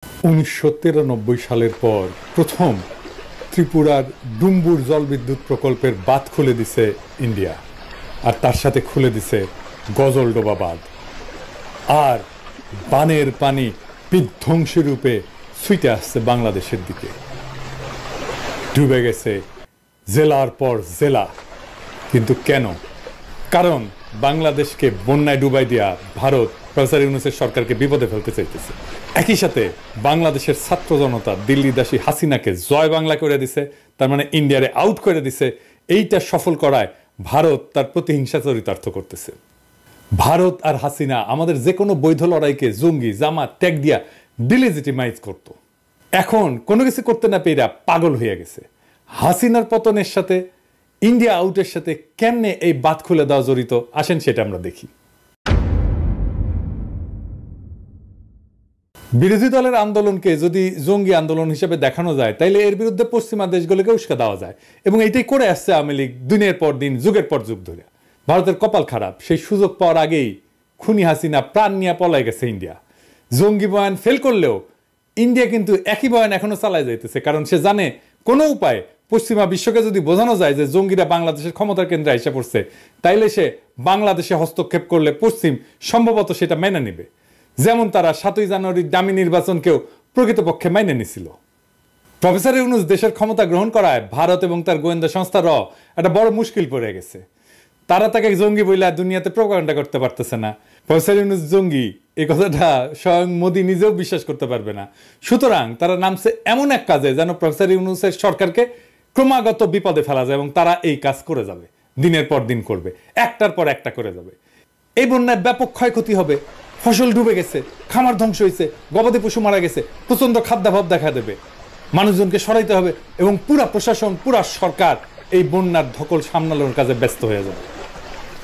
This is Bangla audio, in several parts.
1993 সালের পর প্রথম ত্রিপুরার ডুম্বুর জলবিদ্যুৎ প্রকল্পের বাঁধ খুলে দিছে ইন্ডিয়া, আর তার সাথে খুলে দিছে গজলডোবা বাঁধ। আর বানের পানি বিধ্বংসী রূপে ছুটে আসছে বাংলাদেশের দিকে। ডুবে গেছে জেলার পর জেলা। কিন্তু কেন? কারণ বাংলাদেশকে বন্যায় ডুবাই দিয়া ভারত প্রফেসর ইউনূসের সরকারকে বিপদে ফেলতে চাইতেছে। একই সাথে বাংলাদেশের ছাত্র জনতা দিল্লিদাসী হাসিনাকে জয় বাংলা করে দিছে, তার মানে ইন্ডিয়ারে আউট করে দিছে। এইটা সফল করায় ভারত তার প্রতিহিংসা চরিতার্থ করতেছে। ভারত আর হাসিনা আমাদের যে কোনো বৈধ লড়াইকে জঙ্গি জামাত ট্যাগ দিয়া ডিলেজিটিমাইজ করত। এখন কোনো কিছু করতে না পেয়ে পাগল হয়ে গেছে। হাসিনার পতনের সাথে ইন্ডিয়া আউটের সাথে কেমনে এই বাঁধ খুলে দেওয়া জড়িত, আসেন সেটা আমরা দেখি। বিরোধী দলের আন্দোলনকে যদি জঙ্গি আন্দোলন হিসেবে দেখানো যায়, তাইলে এর বিরুদ্ধে পশ্চিমা দেশগুলোকে উস্কা দেওয়া যায়, এবং এইটাই করে আসছে আওয়ামী লীগ দিনের পর দিন, যুগের পর যুগ ধরে। ভারতের কপাল খারাপ, সেই সুযোগ পাওয়ার আগেই খুনি হাসিনা প্রাণ নিয়ে পলাই গেছে ইন্ডিয়া। জঙ্গি বয়ান ফেল করলেও ইন্ডিয়া কিন্তু একই বয়ান এখনো চালায় যাইতেছে, কারণ সে জানে কোনো উপায় পশ্চিমা বিশ্বকে যদি বোঝানো যায় যে জঙ্গিরা বাংলাদেশের ক্ষমতার কেন্দ্রে এসে পড়ছে, তাইলে সে বাংলাদেশে হস্তক্ষেপ করলে পশ্চিম সম্ভবত সেটা মেনে নেবে। যেমন তারা 7ই জানুয়ারির দামি নির্বাচনকেও প্রকৃতপক্ষে মেনে নিছিল। প্রফেসর ইউনূস দেশের ক্ষমতা গ্রহণ করায় ভারত এবং তার গোয়েন্দা সংস্থার একটা বড় মুশকিল পড়ে গেছে। তারা তাকে জঙ্গি বইলা দুনিয়াতে প্রোপাগান্ডা করতে পারতেছে না। প্রফেসর ইউনূস জঙ্গি এই কথাটা স্বয়ং মোদী নিজেও বিশ্বাস করতে পারবে না। সুতরাং তারা নামছে এমন এক কাজে যেন প্রফেসর ইউনূসের সরকারকে ক্রমাগত বিপদে ফেলা যায়, এবং তারা এই কাজ করে যাবে, দিনের পর দিন করবে, একটার পর একটা করে যাবে। এই বন্যায় ব্যাপক ক্ষয়ক্ষতি হবে, ফসল ডুবে গেছে, খামার ধ্বংস হয়েছে, গবাদি পশু মারা গেছে, প্রচন্ড খাদ্যাভাব দেখা দেবে, মানুষজনকে সরাইতে হবে, এবং পুরা প্রশাসন পুরা সরকার এই বন্যার ধকল সামলানোর কাজে ব্যস্ত হয়ে যাবে।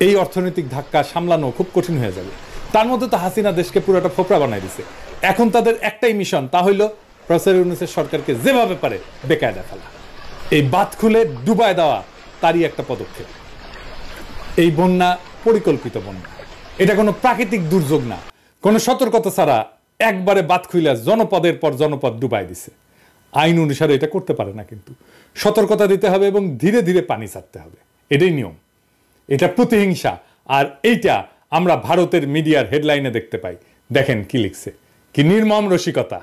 এই অর্থনৈতিক ধাক্কা সামলানো খুব কঠিন হয়ে যাবে। তার মধ্যে তো হাসিনা দেশকে পুরোটা ফোপড়া বানাই দিছে। এখন তাদের একটাই মিশন, তা হইল প্রফেসর ইউনূসের সরকারকে যেভাবে পারে বেকায়দা ফেলা। এই বাঁধ খুলে ডুবায় দেওয়া তারই একটা পদক্ষেপ। এই বন্যা পরিকল্পিত বন্যা, এটা কোনো প্রাকৃতিক দুর্যোগ না। কোনো সতর্কতা ছাড়া একবারে বাঁধ খুইলা জনপদের পর জনপদ ডুবাই দিছে। আইন অনুসারে এটা করতে পারে না, কিন্তু সতর্কতা দিতে হবে এবং ধীরে ধীরে পানি ছাড়তে হবে, এটাই নিয়ম। এটা প্রতিহিংসা। আর এইটা আমরা ভারতের মিডিয়ার হেডলাইনে দেখতে পাই। দেখেন কি লিখছে, কি নির্মম রসিকতা।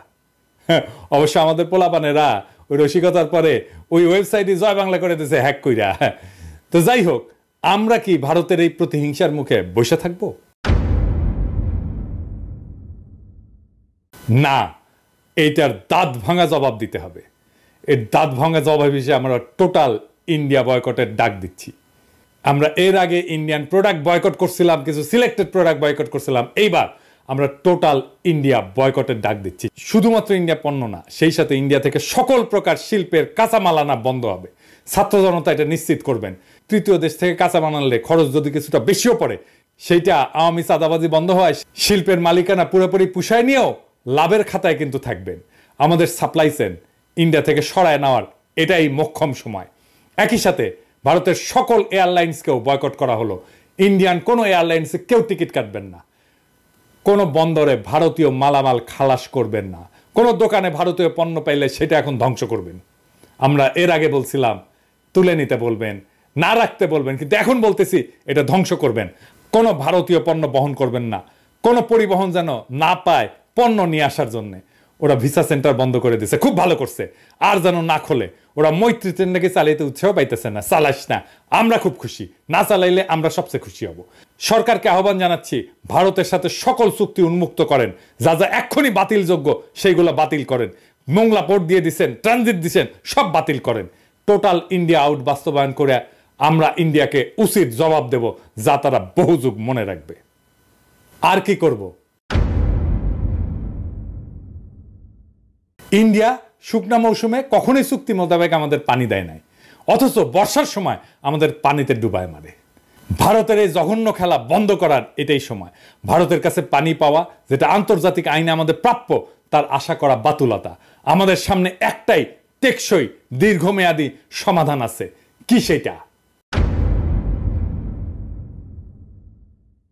অবশ্য আমাদের পোলাপানেরা ওই রসিকতার পরে ওই ওয়েবসাইটে জয় বাংলা করে দিয়েছে হ্যাক কইরা। তো যাই হোক, আমরা কি ভারতের এই প্রতিহিংসার মুখে বসে থাকবো? না, এইটার দাঁত ভাঙা জবাব দিতে হবে। এর দাঁত ভাঙা জবাব হিসেবে আমরা টোটাল ইন্ডিয়া বয়কটের ডাক দিচ্ছি। আমরা এর আগে ইন্ডিয়ান প্রোডাক্ট বয়কট করছিলাম, কিছু সিলেক্টেড প্রোডাক্ট বয়কট করছিলাম। এইবার আমরা টোটাল ইন্ডিয়া বয়কটের ডাক দিচ্ছি। শুধুমাত্র ইন্ডিয়া পণ্য না, সেই সাথে ইন্ডিয়া থেকে সকল প্রকার শিল্পের কাঁচামাল আনা বন্ধ হবে। ছাত্র জনতা এটা নিশ্চিত করবেন। তৃতীয় দেশ থেকে কাঁচামাল আনলে খরচ যদি কিছুটা বেশিও পড়ে, সেইটা আওয়ামী চাঁদাবাজি বন্ধ হয়, শিল্পের মালিকানা পুরোপুরি পুষায় নিয়েও লাভের খাতায় কিন্তু থাকবেন। আমাদের সাপ্লাই চেইন ইন্ডিয়া থেকে সরায় নেওয়ার এটাই মোক্ষম সময়। একই সাথে ভারতের সকল এয়ারলাইন্সকেও বয়কট করা হলো। ইন্ডিয়ান কোনো এয়ারলাইন্সে কেউ টিকিট কাটবেন না, কোনো বন্দরে ভারতীয় মালামাল খালাস করবেন না, কোনো দোকানে ভারতীয় পণ্য পাইলে সেটা এখন ধ্বংস করবেন। আমরা এর আগে বলছিলাম তুলে নিতে বলবেন, না রাখতে বলবেন, কিন্তু এখন বলতেছি এটা ধ্বংস করবেন। কোনো ভারতীয় পণ্য বহন করবেন না, কোনো পরিবহন যেন না পায় পণ্য নিয়ে আসার জন্য। ওরা ভিসা সেন্টার বন্ধ করে দিয়েছে, খুব ভালো করছে। আর যেন না খোলে। ওরা মৈত্রী ট্রেন নাকি চালাইতে উৎসাহ পাইতেছে না, চালাইস না, আমরা খুব খুশি, না চালাইলে আমরা সবচেয়ে খুশি হব। সরকারকে আহ্বান জানাচ্ছি, ভারতের সাথে সকল চুক্তি উন্মুক্ত করেন, যা যা এক্ষুনি বাতিলযোগ্য সেইগুলো বাতিল করেন। মোংলা পোর্ট দিয়ে দিচ্ছেন, ট্রানজিট দিচ্ছেন, সব বাতিল করেন। টোটাল ইন্ডিয়া আউট বাস্তবায়ন করে আমরা ইন্ডিয়াকে উচিত জবাব দেব, যা তারা বহু যুগ মনে রাখবে। আর কি করব? ইন্ডিয়া শুকনা মৌসুমে কখনোই চুক্তি মোতাবেক আমাদের পানি দেয় নাই, অথচ বর্ষার সময় আমাদের পানিতে ডুবায় মারে। ভারতের এই জঘন্য খেলা বন্ধ করার এটাই সময়। ভারতের কাছে পানি পাওয়া, যেটা আন্তর্জাতিক আইনে আমাদের প্রাপ্য, তার আশা করা বাতুলতা। আমাদের সামনে একটাই টেকসই দীর্ঘমেয়াদী সমাধান আছে। কি সেটা?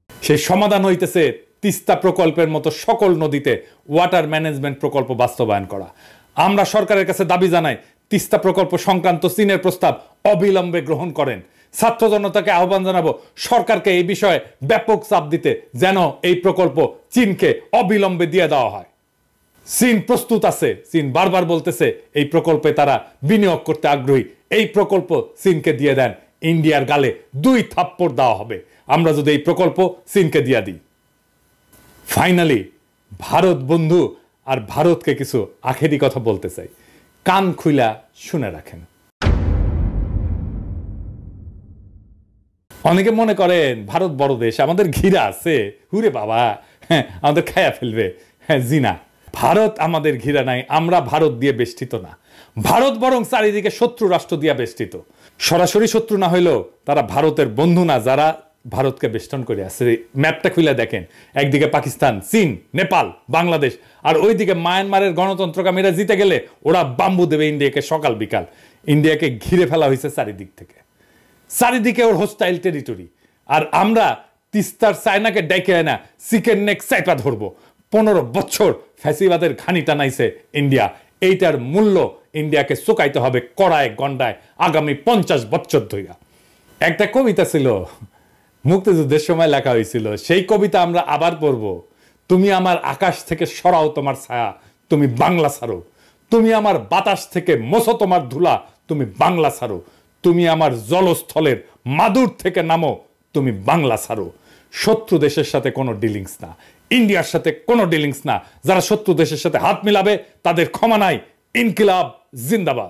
সেই সমাধান হইতেছে তিস্তা প্রকল্পের মতো সকল নদীতে ওয়াটার ম্যানেজমেন্ট প্রকল্প বাস্তবায়ন করা। আমরা সরকারের কাছে দাবি জানাই, তিস্তা প্রকল্প সংক্রান্ত চীনের প্রস্তাব অবিলম্বে গ্রহণ করেন। ছাত্র জনতাকে আহ্বান জানাবো সরকারকে এই বিষয়ে ব্যাপক চাপ দিতে, যেন এই প্রকল্প চীনকে অবিলম্বে দিয়ে দেওয়া হয়। চীন প্রস্তুত আছে, চীন বারবার বলতেছে এই প্রকল্পে তারা বিনিয়োগ করতে আগ্রহী। এই প্রকল্প চীনকে দিয়ে দেন, ইন্ডিয়ার গালে 2 থাপ্পড় দেওয়া হবে আমরা যদি এই প্রকল্প চীনকে দিয়ে দিই। ফাইনালি ভারত বন্ধু আর ভারতকে কিছু আখেরি কথা বলতে চাই, কান খুইলা শুনে রাখেন। অনেকে মনে করেন ভারত বড় দেশ, আমাদের ঘিরা আছে, হুরে বাবা, হ্যাঁ আমাদের খায়া ফেলবে। হ্যাঁ জি না, ভারত আমাদের ঘিরা নাই, আমরা ভারত দিয়ে বেষ্টিত না। ভারত বরং চারিদিকে শত্রু রাষ্ট্র দিয়ে বেষ্টিত। সরাসরি শত্রু না হইলেও তারা ভারতের বন্ধু না, যারা ভারতকে বেষ্টন করে আছে। ম্যাপটা খুলে দেখেন, একদিকে পাকিস্তান, চীন, নেপাল, বাংলাদেশ, আর ওইদিকে মায়ানমারের গণতন্ত্রকামীরা জিতে গেলে ওরা বাম্বু দেবে ইন্ডিয়াকে সকাল বিকাল। ইন্ডিয়াকে ঘিরে ফেলা হয়েছে চারিদিক থেকে, চারিদিকে ওর হোস্টাইল টেরিটরি। আর আমরা তিস্তার চায়নাকে ডেকে না চিকেন নেক চাইপা ধরবো। 15 বছর ফ্যাসিবাদের ঘানি টানাইছে ইন্ডিয়া, এইটার মূল্য ইন্ডিয়াকে চুকাইতে হবে কড়ায় গন্ডায় আগামী 50 বছর ধইরা। একটা কবিতা ছিল, মুক্তিযুদ্ধের সময় লেখা হয়েছিল, সেই কবিতা আমরা আবার পড়ব। তুমি আমার আকাশ থেকে সরাও তোমার ছায়া, তুমি বাংলা ছাড়ো। তুমি আমার বাতাস থেকে মোছো তোমার ধুলা, তুমি বাংলা ছাড়ো। তুমি আমার জলস্থলের মাদুর থেকে নামো, তুমি বাংলা ছাড়ো। শত্রু দেশের সাথে কোনো ডিলিংস না, ইন্ডিয়ার সাথে কোনো ডিলিংস না। যারা শত্রু দেশের সাথে হাত মিলাবে তাদের ক্ষমা নাই। ইনকিলাব জিন্দাবাদ।